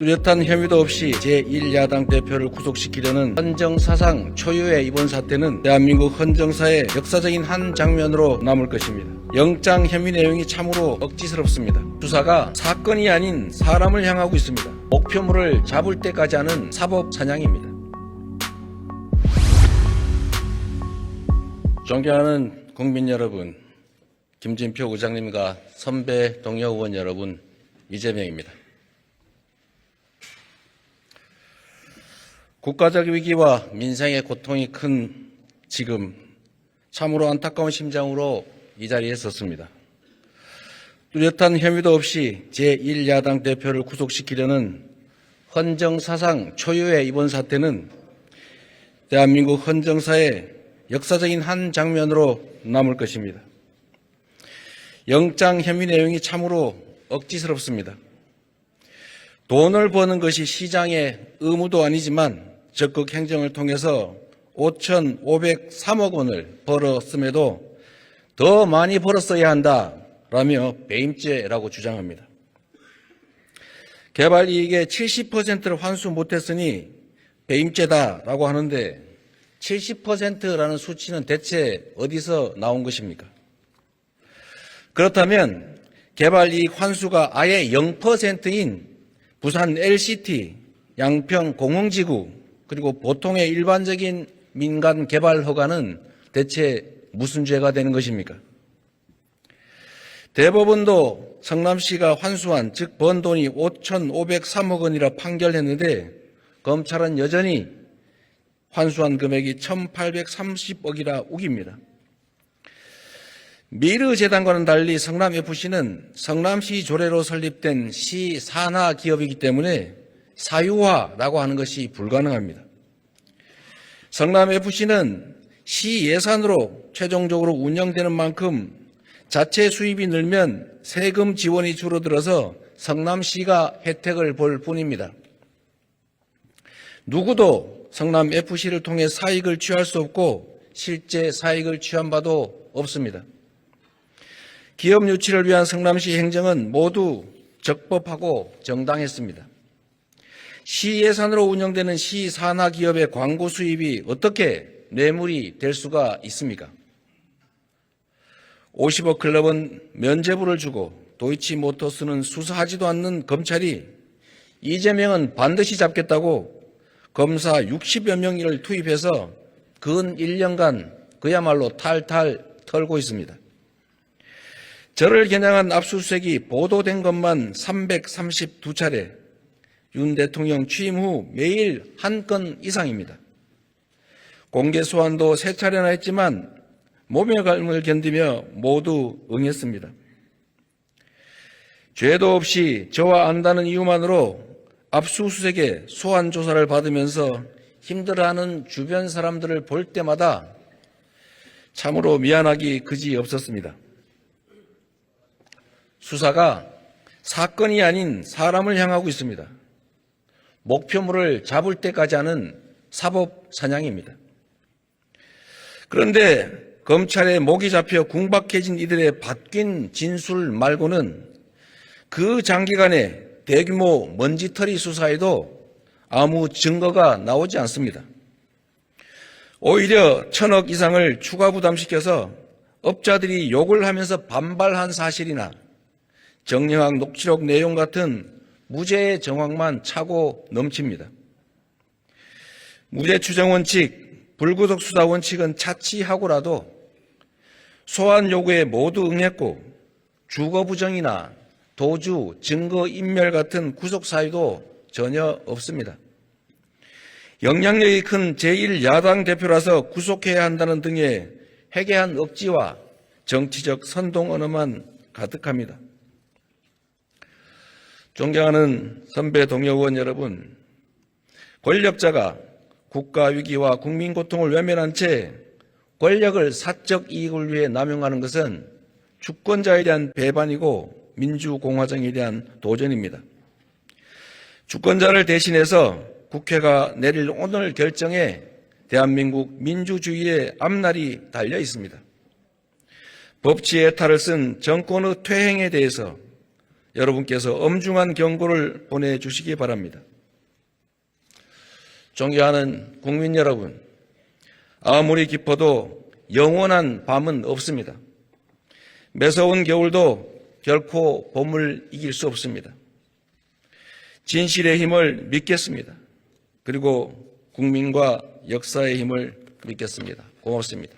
뚜렷한 혐의도 없이 제1야당 대표를 구속시키려는 헌정사상 초유의 이번 사태는 대한민국 헌정사의 역사적인 한 장면으로 남을 것입니다. 영장 혐의 내용이 참으로 억지스럽습니다. 수사가 사건이 아닌 사람을 향하고 있습니다. 목표물을 잡을 때까지 하는 사법 사냥입니다. 존경하는 국민 여러분, 김진표 의장님과 선배 동료 의원 여러분, 이재명입니다. 국가적 위기와 민생의 고통이 큰 지금 참으로 안타까운 심정으로 이 자리에 섰습니다. 뚜렷한 혐의도 없이 제1야당 대표를 구속시키려는 헌정사상 초유의 이번 사태는 대한민국 헌정사의 역사적인 한 장면으로 남을 것입니다. 영장 혐의 내용이 참으로 억지스럽습니다. 돈을 버는 것이 시장의 의무도 아니지만 적극 행정을 통해서 5,503억 원을 벌었음에도 더 많이 벌었어야 한다라며 배임죄라고 주장합니다. 개발 이익의 70%를 환수 못했으니 배임죄다라고 하는데 70%라는 수치는 대체 어디서 나온 것입니까? 그렇다면 개발 이익 환수가 아예 0%인 부산 LCT, 양평 공흥지구, 그리고 보통의 일반적인 민간 개발 허가는 대체 무슨 죄가 되는 것입니까? 대법원도 성남시가 환수한, 즉 번 돈이 5,503억 원이라 판결했는데 검찰은 여전히 환수한 금액이 1,830억이라 우깁니다. 미르재단과는 달리 성남FC는 성남시 조례로 설립된 시 산하 기업이기 때문에 사유화라고 하는 것이 불가능합니다. 성남FC는 시 예산으로 최종적으로 운영되는 만큼 자체 수입이 늘면 세금 지원이 줄어들어서 성남시가 혜택을 볼 뿐입니다. 누구도 성남FC를 통해 사익을 취할 수 없고 실제 사익을 취한 바도 없습니다. 기업 유치를 위한 성남시 행정은 모두 적법하고 정당했습니다. 시 예산으로 운영되는 시 산하 기업의 광고 수입이 어떻게 뇌물이 될 수가 있습니까? 50억 클럽은 면죄부를 주고 도이치모터스는 수사하지도 않는 검찰이 이재명은 반드시 잡겠다고 검사 60여 명을 투입해서 근 1년간 그야말로 탈탈 털고 있습니다. 저를 겨냥한 압수수색이 보도된 것만 332차례, 윤 대통령 취임 후 매일 한 건 이상입니다. 공개 소환도 3차례나 했지만 모멸감을 견디며 모두 응했습니다. 죄도 없이 저와 안다는 이유만으로 압수수색에 소환 조사를 받으면서 힘들어하는 주변 사람들을 볼 때마다 참으로 미안하기 그지 없었습니다. 수사가 사건이 아닌 사람을 향하고 있습니다. 목표물을 잡을 때까지 하는 사법 사냥입니다. 그런데 검찰에 목이 잡혀 궁박해진 이들의 바뀐 진술 말고는 그 장기간의 대규모 먼지털이 수사에도 아무 증거가 나오지 않습니다. 오히려 1,000억 이상을 추가 부담시켜서 업자들이 욕을 하면서 반발한 사실이나 정영학 녹취록 내용 같은 무죄의 정황만 차고 넘칩니다. 무죄 추정 원칙, 불구속 수사 원칙은 차치하고라도 소환 요구에 모두 응했고 주거 부정이나 도주, 증거 인멸 같은 구속 사유도 전혀 없습니다. 영향력이 큰 제1야당 대표라서 구속해야 한다는 등의 회개한 억지와 정치적 선동 언어만 가득합니다. 존경하는 선배 동료 의원 여러분, 권력자가 국가 위기와 국민 고통을 외면한 채 권력을 사적 이익을 위해 남용하는 것은 주권자에 대한 배반이고 민주공화정에 대한 도전입니다. 주권자를 대신해서 국회가 내릴 오늘 결정에 대한민국 민주주의의 앞날이 달려 있습니다. 법치의 탈을 쓴 정권의 퇴행에 대해서 여러분께서 엄중한 경고를 보내주시기 바랍니다. 존경하는 국민 여러분, 아무리 깊어도 영원한 밤은 없습니다. 매서운 겨울도 결코 봄을 이길 수 없습니다. 진실의 힘을 믿겠습니다. 그리고 국민과 역사의 힘을 믿겠습니다. 고맙습니다.